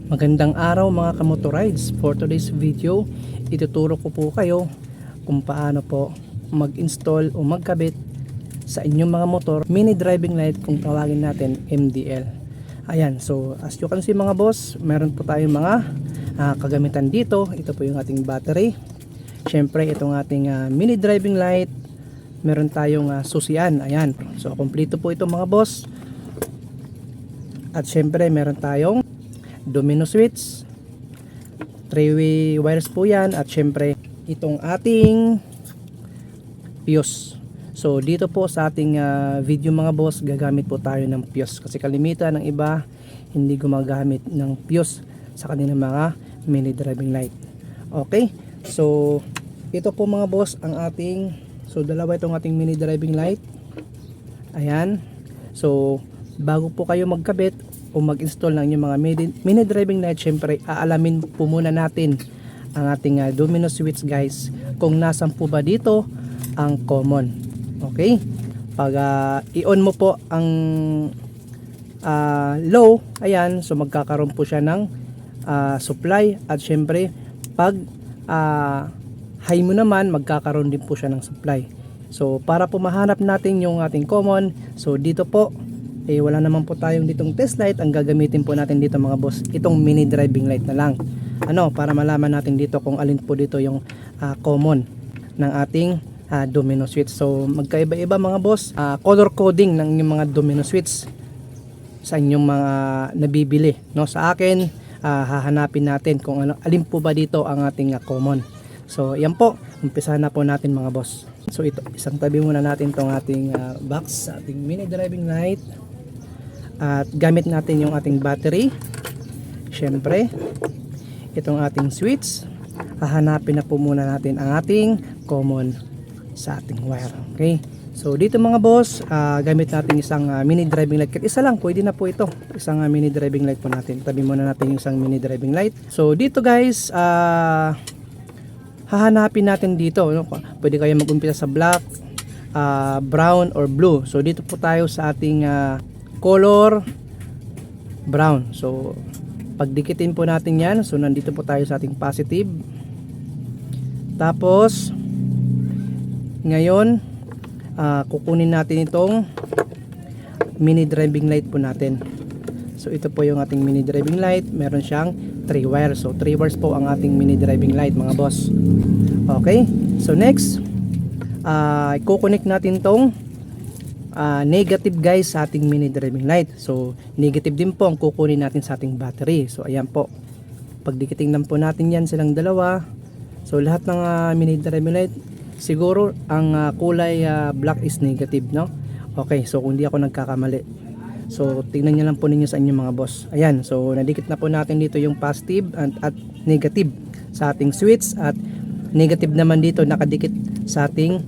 Magandang araw mga kamotorides. For today's video, ituturo ko po kayo kung paano po mag-install o magkabit sa inyong mga motor mini driving light, kung tawagin natin MDL. Ayan, so as you can see mga boss, meron po tayong mga kagamitan dito. Ito po yung ating battery. Syempre itong ating mini driving light. Meron tayong susian. Ayan, so kompleto po ito mga boss. At syempre meron tayong domino switch, 3-way wires po yan, at syempre itong ating fuse. So dito po sa ating video mga boss, gagamit po tayo ng fuse kasi kalimitan ng iba hindi gumagamit ng fuse sa kanilang mga mini driving light. Okay, so ito po mga boss ang ating, so dalawa itong ating mini driving light. Ayan, so bago po kayo magkabit o mag-install ng yung mga mini driving light, syempre aalamin po muna natin ang ating domino switch guys, kung nasan po ba dito ang common. Okay, pag i-on mo po ang low, ayan, so magkakaroon po siya ng supply, at syempre pag high mo naman, magkakaroon din po siya ng supply. So para po mahanap natin yung ating common, so dito po wala naman po tayong ditong test light. Ang gagamitin po natin dito mga boss, itong mini driving light na lang, para malaman natin dito kung alin po dito yung common ng ating domino switch. So magkaiba-iba mga boss, color coding ng yung mga domino switch sa inyong mga nabibili, sa akin hahanapin natin kung alin po ba dito ang ating common. So yan po, umpisahan na po natin mga boss. So ito, isang tabi muna natin tong ating box sa ating mini driving light. At gamit natin yung ating battery. Syempre itong ating switch, hahanapin na po muna natin ang ating common sa ating wire. Okay, so dito mga boss, gamit natin isang mini driving light. Kahit isa lang, pwede na po ito. Isang mini driving light po natin. Tabi muna natin yung isang mini driving light. So dito guys, hahanapin natin dito, pwede kayo mag-umpisa sa black, brown or blue. So dito po tayo sa ating color brown. So pagdikitin po natin yan, so nandito po tayo sa ating positive. Tapos ngayon kukunin natin itong mini driving light po natin. So ito po yung ating mini driving light. Meron siyang 3 wires. So 3 wires po ang ating mini driving light mga boss. Okay, so next i-connect natin tong negative guys sa ating mini driving light. So negative din po ang kukunin natin sa ating battery. So ayan po, pagdikitin lang po natin yan silang dalawa. So lahat ng mini driving light, siguro ang kulay black is negative, Okay, so kung di ako nagkakamali, so tingnan nyo lang po ninyo sa inyo mga boss. Ayan, so nadikit na po natin dito yung positive at negative sa ating switch, at negative naman dito nakadikit sa ating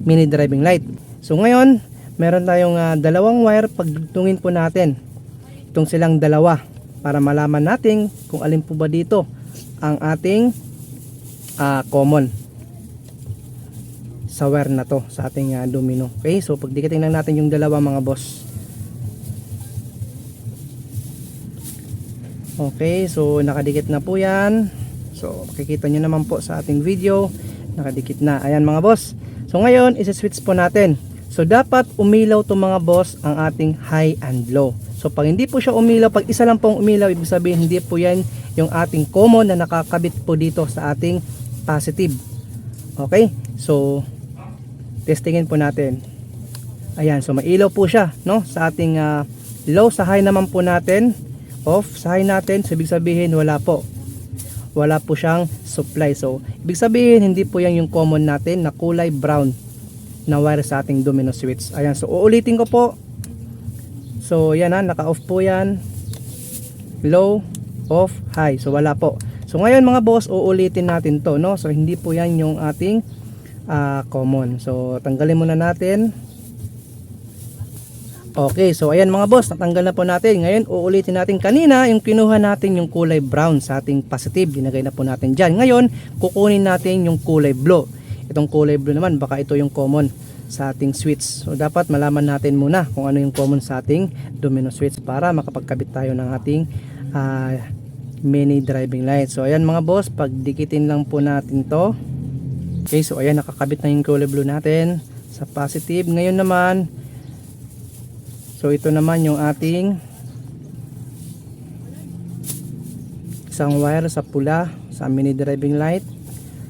mini driving light. So ngayon, meron tayong dalawang wire. Pagtungin po natin itong silang dalawa para malaman natin kung alin po ba dito ang ating common sa wire na to sa ating domino. Okay, so pagdikitin lang natin yung dalawa mga boss. Okay, so nakadikit na po yan. So makikita nyo naman po sa ating video, nakadikit na. Ayan mga boss. So ngayon, isi-switch po natin. So dapat umilaw to mga boss ang ating high and low. So pag hindi po siya umilaw, pag isa lang pong umilaw, ibig sabihin hindi po yan yung ating common na nakakabit po dito sa ating positive. Okay, so testingin po natin. Ayan, so mailaw po siya, sa ating low. Sa high naman po natin, off. Sa high natin, so ibig sabihin wala po siyang supply. So ibig sabihin hindi po yan yung common natin na kulay brown na wire sa ating domino switch. Ayan, so uulitin ko po. So yan, naka-off po yan. Low, off, high. So wala po. So ngayon mga boss, uulitin natin to, So hindi po yan yung ating common. So tanggalin muna natin. Okay, so ayan mga boss, natanggal na po natin. Ngayon uulitin natin. Kanina yung kinuha natin yung kulay brown sa ating positive, dinagay na po natin dyan. Ngayon kukunin natin yung kulay blue. Itong kulay blue naman, baka ito yung common sa ating switch. So dapat malaman natin muna kung ano yung common sa ating domino switch para makapagkabit tayo ng ating mini driving light. So ayan mga boss, pagdikitin lang po natin to. Okay, so ayan, nakakabit na yung kulay blue natin sa positive. Ngayon naman, so ito naman yung ating isang wire sa pula sa mini driving light.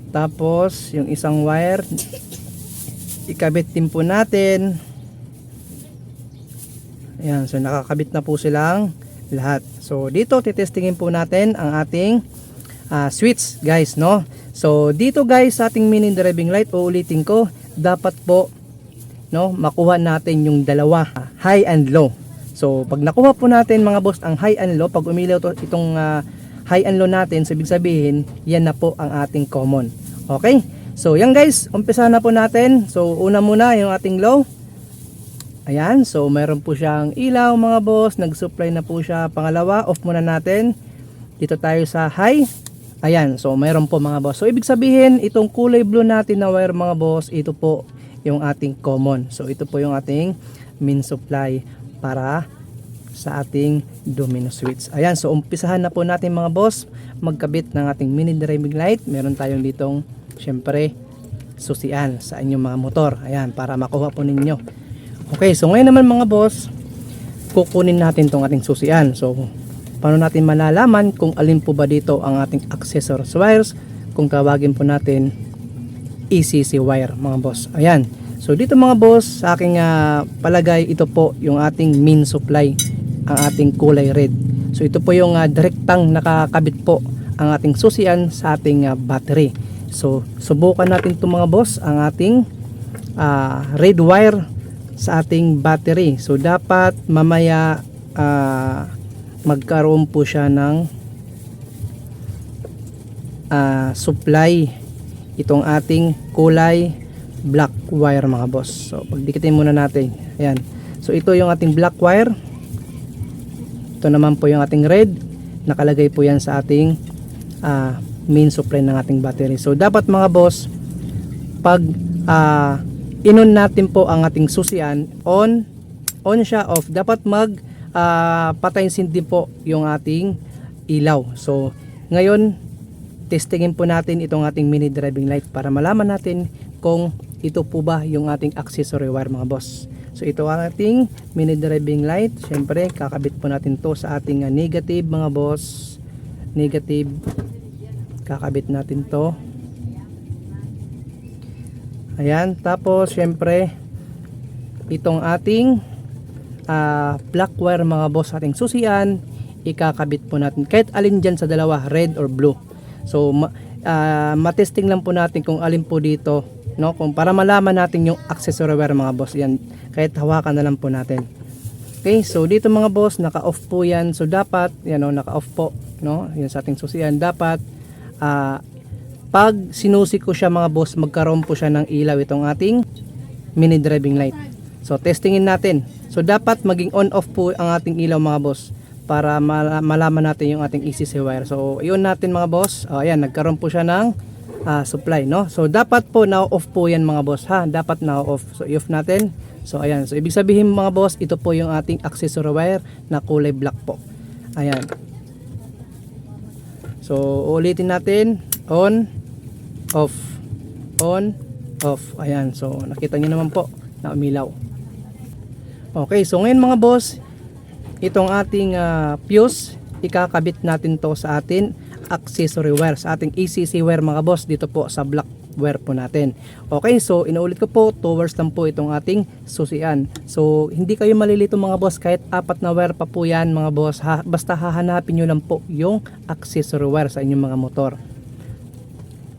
Tapos yung isang wire ikabit din po natin. Ayan, so nakakabit na po silang lahat. So dito titestingin po natin ang ating switch guys, no? So dito guys sa ating mini driving light, uulitin ko, dapat po no makuha natin yung dalawa, high and low. So pag nakuha po natin mga boss ang high and low, pag umilaw itong high and low natin, so ibig sabihin yan na po ang ating common. Okay, so yan guys, umpisa na po natin. So una muna yung ating low. Ayan, so meron po siyang ilaw mga boss, nag-supply na po siya. Pangalawa, off muna natin. Dito tayo sa high. Ayan, so meron po mga boss. So ibig sabihin, itong kulay blue natin na wire mga boss, ito po yung ating common. So ito po yung ating main supply para sa ating domino switch. Ayan, so umpisahan na po natin mga boss magkabit ng ating mini driving light. Meron tayong ditong syempre susian sa inyong mga motor. Ayan, para makuha po ninyo. Okay, so ngayon naman mga boss, kukunin natin tong ating susian. So paano natin malalaman kung alin po ba dito ang ating accessories wires, kung tawagin po natin ECC wire mga boss. Ayan, so dito mga boss, sa aking palagay, ito po yung ating main supply, ang ating kulay red. So ito po yung direktang nakakabit po ang ating susian sa ating battery. So subukan natin ito mga boss, ang ating red wire sa ating battery. So dapat mamaya magkaroon po siya ng supply itong ating kulay black wire mga boss. So pagdikitin muna natin. Ayan, so ito yung ating black wire, ito naman po yung ating red. Nakalagay po yan sa ating main supply ng ating battery. So dapat mga boss, pag inon natin po ang ating susian, on siya, off, dapat patay din po yung ating ilaw. So ngayon testingin po natin itong ating mini driving light para malaman natin kung ito po ba yung ating accessory wire mga boss. So ito ang ating mini driving light. Syempre kakabit po natin to sa ating negative mga boss. Negative, kakabit natin to. Ayan, tapos syempre itong ating black wire mga boss, ating susian, ikakabit po natin kahit alin dyan sa dalawa, red or blue. So matesting lang po natin kung alin po dito, no, kung para malaman natin yung accessory wire mga boss. Yan, kahit hawakan na lang po natin. Okay, so dito mga boss, naka-off po yan. So dapat yan, no, naka-off po, no, yan sa ating susian. Dapat pag sinusi ko siya mga boss, magkaroon po siya ng ilaw itong ating mini driving light. So testingin natin. So dapat maging on off po ang ating ilaw mga boss para malaman natin yung ating ECC wire. So iyon natin mga boss. Ayan, nagkaroon po siya ng supply, no. So dapat po na off po yan mga boss, ha. Dapat na off. So i-off natin. So ayan, so ibig sabihin mga boss, ito po yung ating accessory wire na kulay black po. Ayan. So ulitin natin, on, off, on, off. Ayan, so nakita niyo naman po na umilaw. Okay, so ngayon mga boss, itong ating fuse, ikakabit natin to sa ating accessory wire, sa ating ECC wire mga boss, dito po sa black wire po natin. Okay, so inuulit ko po, 2 wires lang po itong ating susian. So hindi kayo malilito mga boss, kahit 4 na wire pa po yan mga boss, basta hahanapin nyo lang po yung accessory wire sa inyong mga motor.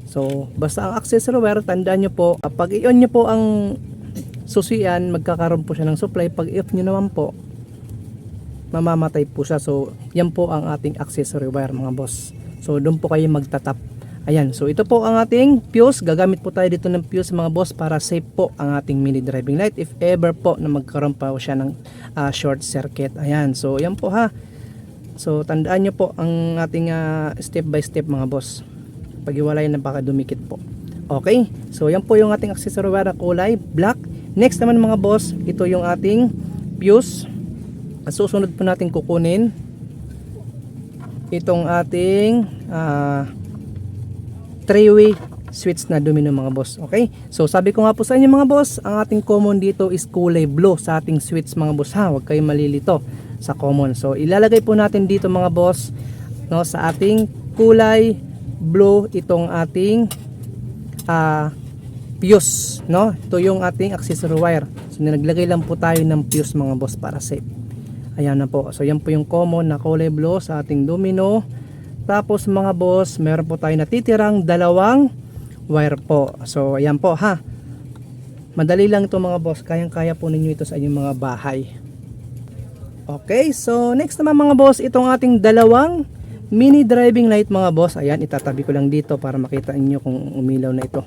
So basta ang accessory wire, tandaan nyo po, pag i-on nyo po ang susian, magkakaroon po siya ng supply. Pag i-off nyo naman po, mamamatay po siya. So yan po ang ating accessory wire mga boss. So doon po kayo magtatap. Ayan, so ito po ang ating fuse. Gagamit po tayo dito ng fuse mga boss para safe po ang ating mini driving light if ever po na magkaroon pa siya ng short circuit. Ayan, so yan po ha. So tandaan nyo po ang ating step by step mga boss. Pag-iwalay na baka dumikit po. Okay, so yan po yung ating accessory wire na kulay black. Next naman mga boss, ito yung ating fuse. At susunod po natin kukunin itong ating 3-way switch na domino mga boss. Okay? So sabi ko nga po sa inyo mga boss, ang ating common dito is kulay blue sa ating switch mga boss ha. Huwag kayong malilito sa common. So ilalagay po natin dito mga boss, no, sa ating kulay blue itong ating fuse, no? Ito yung ating accessory wire. So naglagay lang po tayo ng fuse mga boss para safe. Ayan na po. So yan po yung common na kulay blue sa ating domino. Tapos mga boss, meron po tayo natitirang dalawang wire po. So ayan po ha. Madali lang ito mga boss. Kayang-kaya po ninyo ito sa inyong mga bahay. Okay, so next naman mga boss, itong ating dalawang mini driving light mga boss. Ayan, itatabi ko lang dito para makita niyo kung umilaw na ito.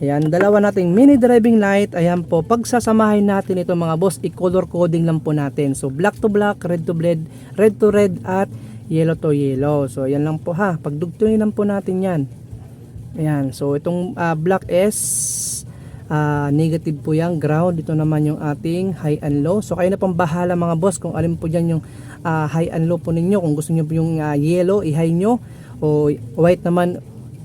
Ayan, dalawa nating mini driving light. Ayan po, pagsasamahin natin ito mga boss, i-color coding lang po natin. So black to black, red to red at yellow to yellow. So ayan lang po ha, pagdugtungin lang po natin yan. Ayan, so itong black is negative po yung ground. Ito naman yung ating high and low. So kayo na pong bahala mga boss kung alin po dyan yung high and low po ninyo. Kung gusto nyo po yung yellow, i-high nyo, o white naman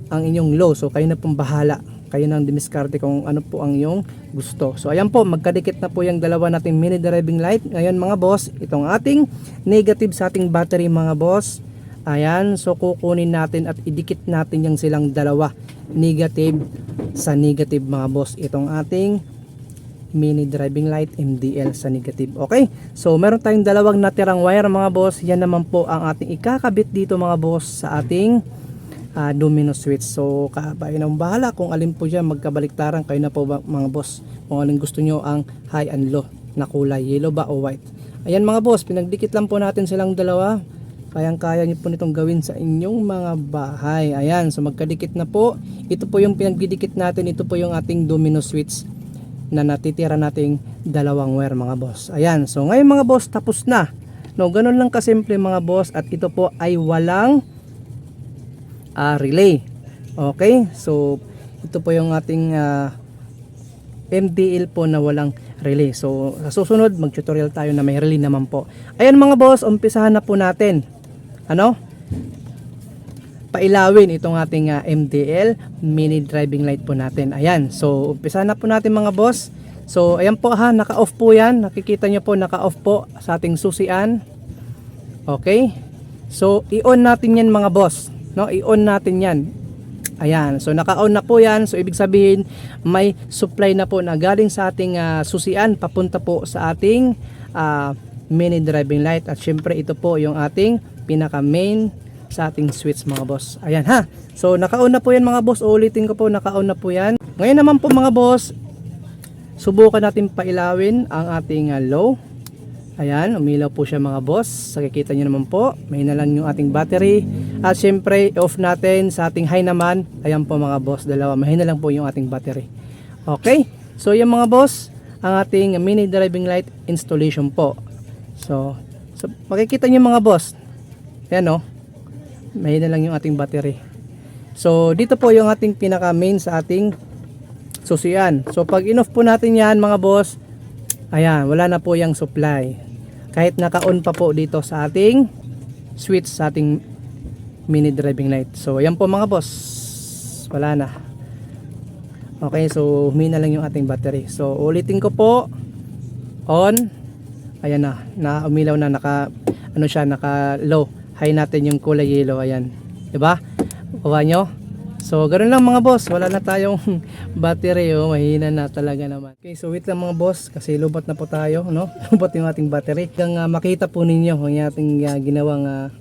ang inyong low. So kayo na pong bahala. Kayo nang dimiskarte kung ano po ang iyong gusto. So ayan po, magkadikit na po yung dalawa nating mini driving light. Ngayon mga boss, itong ating negative sa ating battery mga boss. Ayan, so kukunin natin at idikit natin yung silang dalawa. Negative sa negative mga boss. Itong ating mini driving light MDL sa negative. Okay, so meron tayong dalawang natirang wire mga boss. Yan naman po ang ating ikakabit dito mga boss sa ating domino switch. So kayo na bahala kung alin po dyan magkabaliktaran. Kayo na po ba, mga boss, kung alin gusto nyo ang high and low na kulay, yellow ba o white. Ayan mga boss, pinagdikit lang po natin silang dalawa. Kayang-kaya nyo po nitong gawin sa inyong mga bahay. Ayan, so magkadikit na po. Ito po yung pinagdidikit natin. Ito po yung ating domino switch na natitira nating dalawang wire mga boss. Ayan, so ngayon mga boss, tapos na. No, ganun lang kasimple mga boss. At ito po ay walang relay. Okay, so ito po yung ating MDL po na walang relay. So sa susunod mag-tutorial tayo na may relay naman po. Ayan mga boss, umpisahan na po natin. Ano? Pailawin itong ating MDL mini driving light po natin. Ayan, so umpisahan na po natin mga boss. So ayan po ha, naka-off po yan. Nakikita nyo po naka-off po sa ating susian. Okay, so i-on natin yan mga boss. No, i-on natin yan. Ayan, so naka-on na po yan. So ibig sabihin may supply na po na galing sa ating susian papunta po sa ating mini driving light. At syempre ito po yung ating pinaka main sa ating switch mga boss. Ayan ha, so naka-on na po yan mga boss. Ulitin ko po, naka-on na po yan. Ngayon naman po mga boss, subukan natin pailawin ang ating low. Ayan, umilaw po siya mga boss. Nakikita nyo naman po, may na lang yung ating battery. At syempre, off natin sa ating high naman. Ayan po mga boss, dalawa. Mahina lang po yung ating battery. Okay, so yung mga boss, ang ating mini driving light installation po. So makikita nyo mga boss. Ayan o, mahina lang yung ating battery. So dito po yung ating pinaka main sa ating susian. So pag in-off po natin yan mga boss, ayan, wala na po yung supply. Kahit naka-on pa po dito sa ating switch sa ating mini driving light. So ayan po mga boss, wala na. Okay, so humina lang yung ating battery. So ulitin ko po, on. Ayan na, umilaw na, naka low. High natin yung kulay yellow, ayan. 'Di ba? Kuha nyo? So ganoon lang mga boss, wala na tayong battery, mahina na talaga naman. Okay, so wait lang mga boss kasi lubat na po tayo, no? Lubat yung ating battery. Hanggang makita po ninyo ang ating ginawang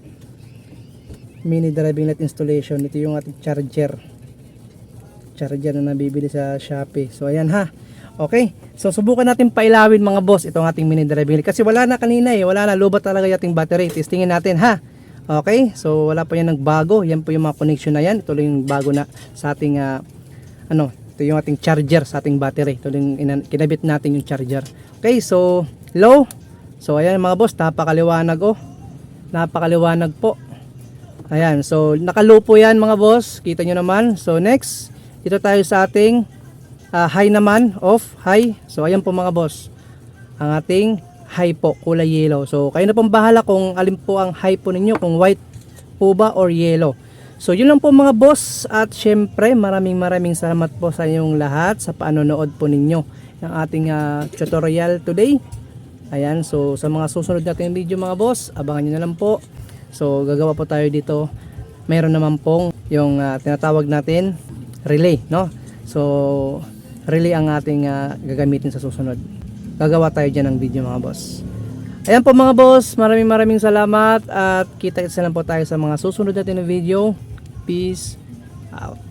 mini driving light installation. Ito yung ating charger na nabibili sa Shopee. So ayan ha. Okay, so subukan natin pailawin mga boss itong ating mini driving light kasi wala na kanina wala na, lubat talaga yung ating battery. Testingin natin ha. Okay, so wala pa yan nagbago. Yan po yung mga connection na yan. Ito lang yung bago na sa ating ito yung ating charger sa ating battery. Ito yung kinabit natin yung charger. Okay, so low. So ayan mga boss, napakaliwanag napakaliwanag po. Ayan, so naka-low po yan mga boss. Kita nyo naman. So next, dito tayo sa ating high naman, off, high. So ayan po mga boss, ang ating high po, kulay yellow. So kayo na pong bahala kung alin po ang high po ninyo, kung white po ba or yellow. So yun lang po mga boss, at syempre maraming salamat po sa inyong lahat sa panonood po ninyo ng ating tutorial today. Ayan, so sa mga susunod nating video mga boss, abangan nyo na lang po. So gagawa po tayo dito, mayroon naman pong yung tinatawag natin relay, no? So relay ang ating gagamitin sa susunod. Gagawa tayo dyan ng video mga boss. Ayan po mga boss, maraming salamat, at kita-kits na lang po tayo sa mga susunod natin na video. Peace out.